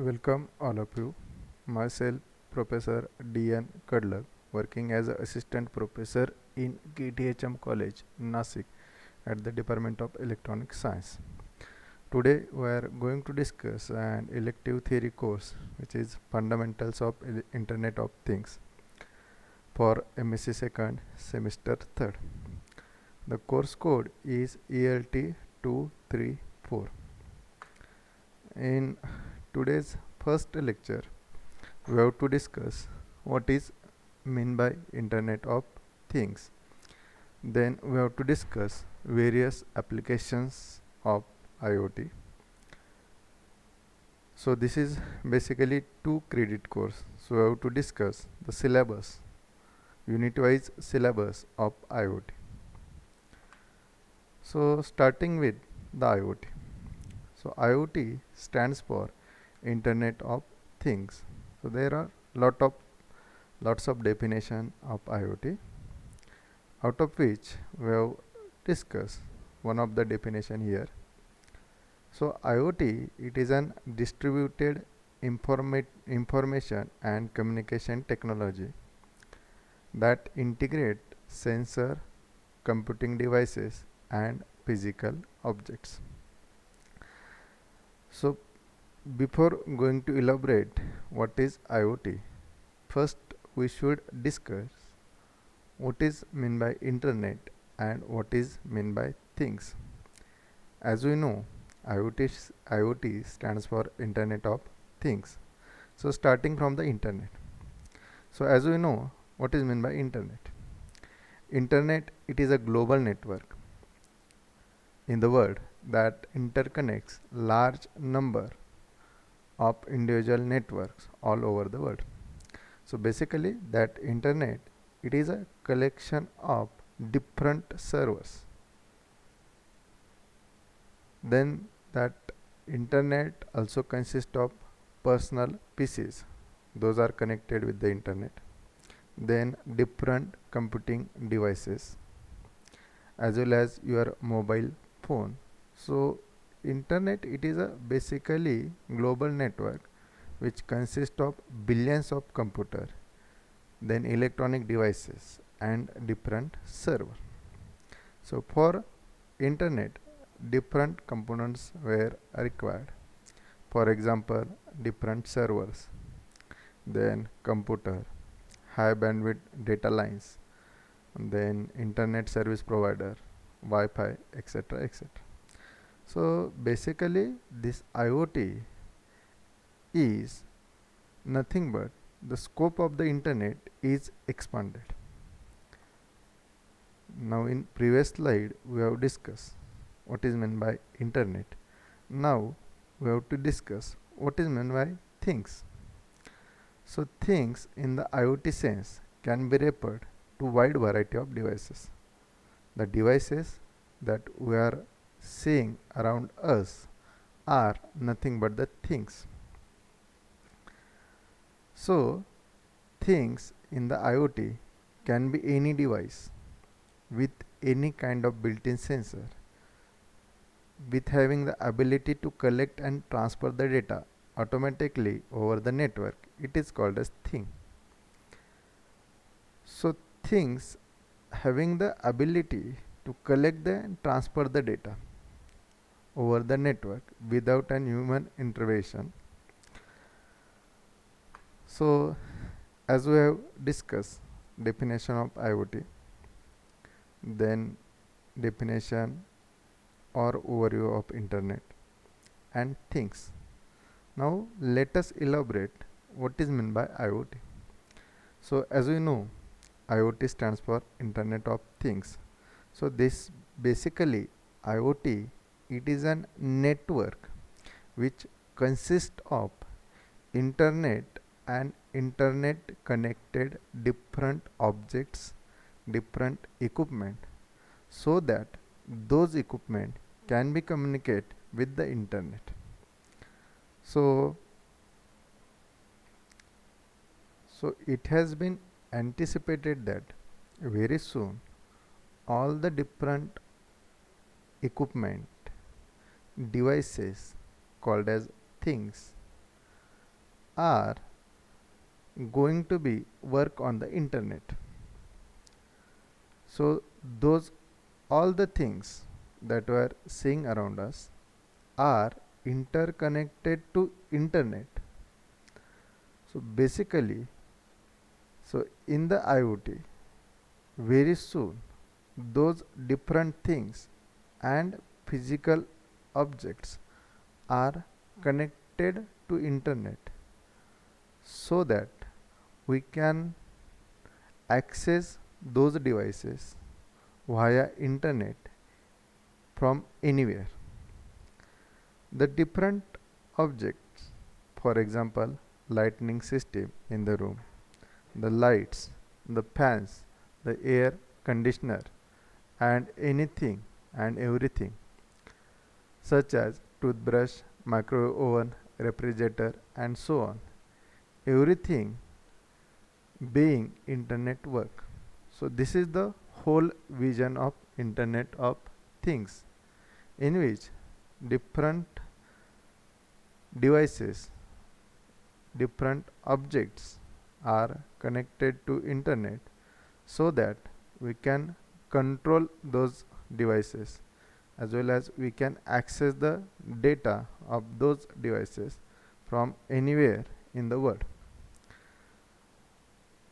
Welcome all of you. Myself, Professor D.N. Kadlak, working as an assistant professor in KTHM College, Nasik, at the Department of Electronic Science. Today, we are going to discuss an elective theory course, which is Fundamentals of Internet of Things, for MSc Second Semester 3rd. The course code is ELT 234. In today's first lecture, we have to discuss what is meant by Internet of Things. Then we have to discuss various applications of IoT. So this is basically 2 credit course. So we have to discuss the syllabus, unit-wise syllabus of IoT. So starting with the IoT. So IoT stands for Internet of Things. So there are lots of definition of IoT, out of which we have discussed one of the definition here. So IoT, it is an distributed information and communication technology that integrate sensor, computing devices and physical objects. So before going to elaborate what is IoT, first we should discuss what is meant by internet and what is meant by things. As we know, IoT stands for Internet of Things. So starting from the internet. So as we know, what is meant by internet? Internet, it is a global network in the world that interconnects large number of individual networks all over the world. So basically that internet, it is a collection of different servers. Then that internet also consists of personal PCs. Those are connected with the internet. Then different computing devices as well as your mobile phone. So internet, it is a basically global network which consists of billions of computer, then electronic devices and different server. So for internet, different components were required. For example, different servers, then computer, high bandwidth data lines, then internet service provider, Wi-Fi, etc., etc. So basically this IoT is nothing but the scope of the internet is expanded. Now in previous slide we have discussed what is meant by internet. Now we have to discuss what is meant by things. So things in the IoT sense can be referred to wide variety of devices. The devices that we are seeing around us are nothing but the things. So things in the IoT can be any device with any kind of built-in sensor, with having the ability to collect and transfer the data automatically over the network. It is called as thing. So things having the ability to collect and transfer the data over the network without an human intervention. So as we have discussed definition of IoT, then definition or overview of internet and things. Now let us elaborate what is meant by IoT. So as we know, IoT stands for Internet of Things. So this basically IoT, it is a network which consists of internet and internet connected different objects, different equipment, so that those equipment can be communicate with the internet. So it has been anticipated that very soon all the different equipment, devices called as things, are going to be work on the internet. So those all the things that we are seeing around us are interconnected to internet. So basically, so in the IoT, very soon those different things and physical objects are connected to internet, so that we can access those devices via internet from anywhere. The different objects, for example, lighting system in the room, the lights, the fans, the air conditioner, and anything and everything, such as toothbrush, microwave oven, refrigerator, and so on. Everything being internet work. So this is the whole vision of Internet of Things, in which different devices, different objects are connected to internet, so that we can control those devices, as well as we can access the data of those devices from anywhere in the world.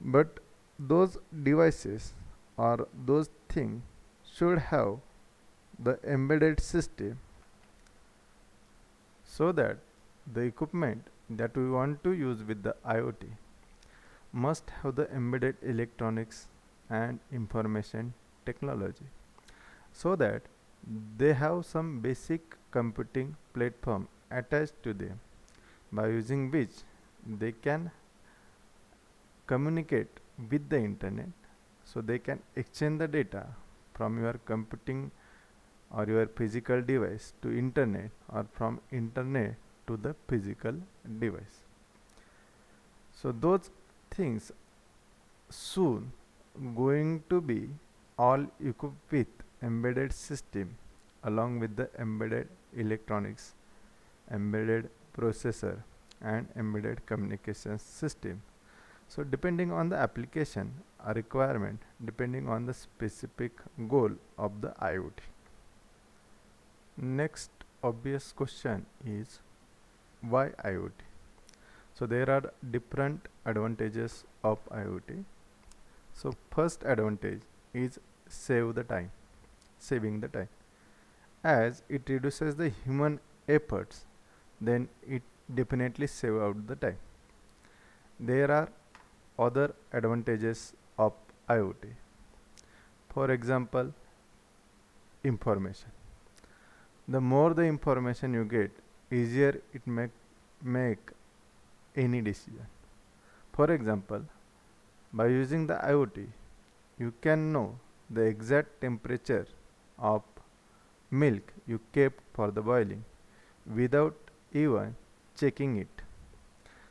But those devices or those things should have the embedded system, so that the equipment that we want to use with the IoT must have the embedded electronics and information technology, so that they have some basic computing platform attached to them, by using which they can communicate with the internet, so they can exchange the data from your computing or your physical device to internet, or from internet to the physical device. So those things soon going to be all equipped with embedded system, along with the embedded electronics, embedded processor, and embedded communication system. So depending on the application or requirement, depending on the specific goal of the IoT. Next obvious question is, why IoT? So there are different advantages of IoT. So first advantage is saving the time. As it reduces the human efforts, then it definitely save out the time. There are other advantages of IoT. For example, information. The more the information you get, easier it make any decision. For example, by using the IoT, you can know the exact temperature of milk you kept for the boiling without even checking it.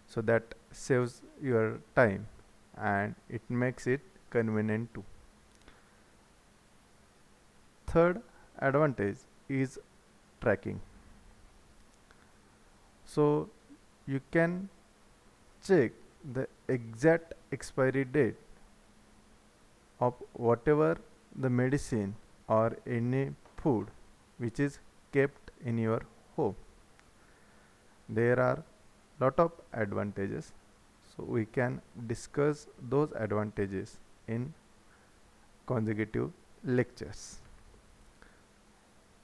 So that saves your time, and it makes it convenient too. Third advantage is tracking. So you can check the exact expiry date of whatever the medicine or any food which is kept in your home. There are lot of advantages, so we can discuss those advantages in consecutive lectures.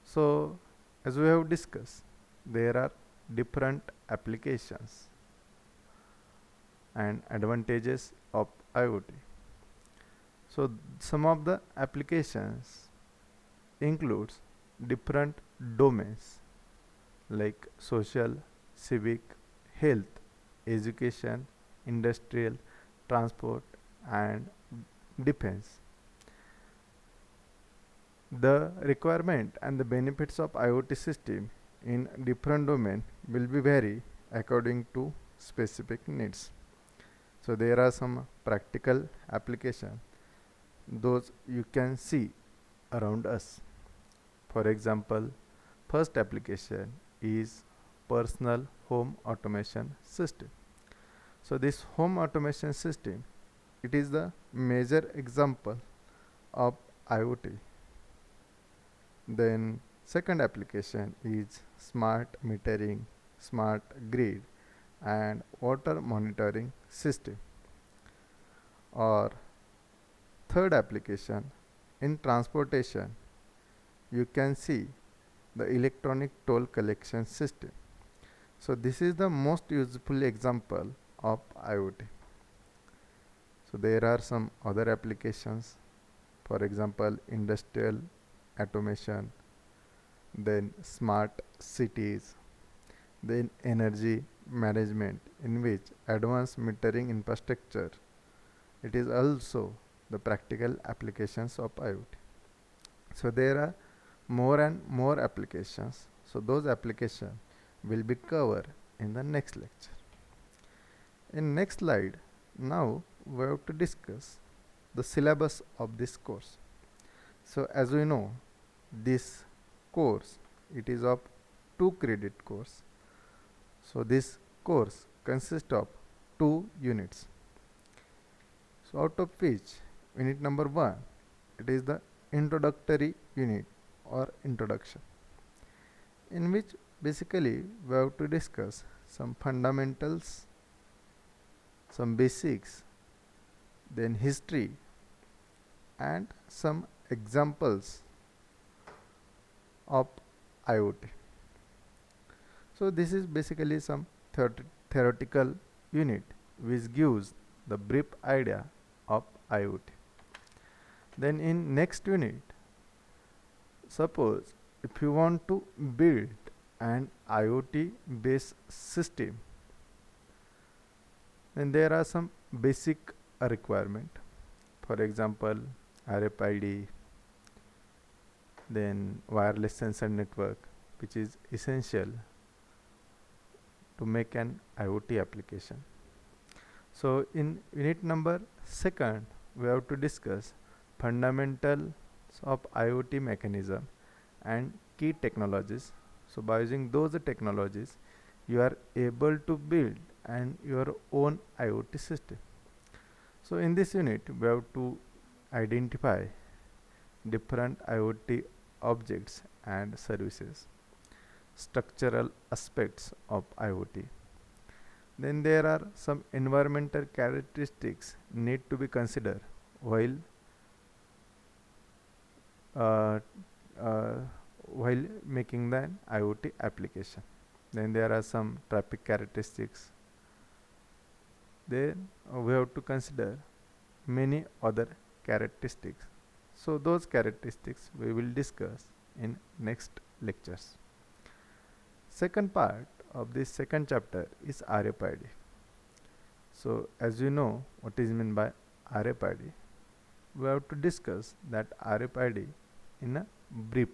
So as we have discussed, there are different applications and advantages of IoT. So some of the applications includes different domains like social, civic, health, education, industrial, transport, and defense. The requirement and the benefits of IoT system in different domain will be vary according to specific needs. So there are some practical application, those you can see around us. For example, first application is personal home automation system. So this home automation system, it is the major example of IoT. Then second application is smart metering, smart grid and water monitoring system. Or third application in transportation, you can see the electronic toll collection system. So this is the most useful example of IoT. So there are some other applications, for example industrial automation, then smart cities, then energy management, in which advanced metering infrastructure, it is also the practical applications of IoT. So there are more and more applications. So those applications will be covered in the next lecture. In next slide, now we have to discuss the syllabus of this course. So as we know, this course, it is of 2 credit course. So this course consists of 2 units. So out of which unit number 1, it is the introductory unit or introduction, in which basically we have to discuss some fundamentals, some basics, then history and some examples of IoT. So this is basically some theoretical unit which gives the brief idea of IoT. Then in next unit, suppose if you want to build an IoT based system, then there are some basic requirement. For example, RFID, then wireless sensor network, which is essential to make an IoT application. So in unit number 2, we have to discuss fundamentals of IoT mechanism and key technologies. So by using those technologies, you are able to build your own IoT system. So in this unit, we have to identify different IoT objects and services, structural aspects of IoT. Then there are some environmental characteristics need to be considered while uh, uh, making the IoT application. Then there are some traffic characteristics. Then we have to consider many other characteristics. So those characteristics we will discuss in next lectures. Second part of this second chapter is RFID. So as you know what is meant by RFID, we have to discuss that RFID in a brief.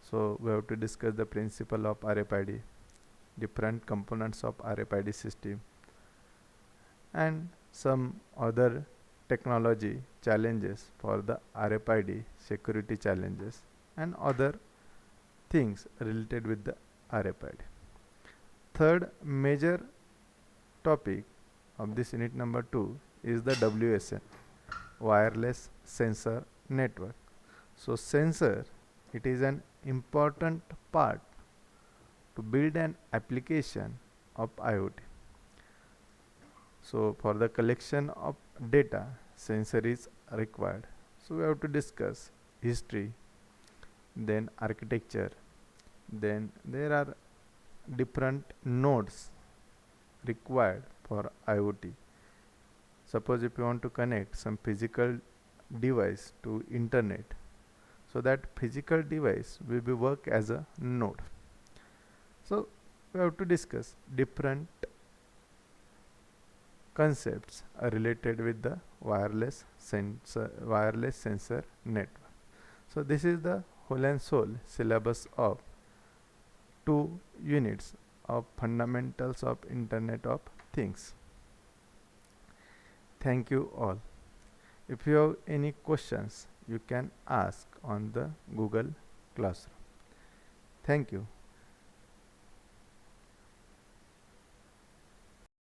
So we have to discuss the principle of RFID, different components of RFID system, and some other technology challenges for the RFID, security challenges and other things related with the RFID. Third major topic of this unit number 2 is the WSN, wireless sensor network. So sensor, it is an important part to build an application of IoT. So for the collection of data, sensor is required. So we have to discuss history, then architecture, then there are different nodes required for IoT. Suppose if you want to connect some physical device to internet, so that physical device will be work as a node. So we have to discuss different concepts related with the wireless sensor network. So this is the whole and soul syllabus of 2 units of fundamentals of Internet of Things. Thank you all. If you have any questions, you can ask on the Google Classroom. Thank you.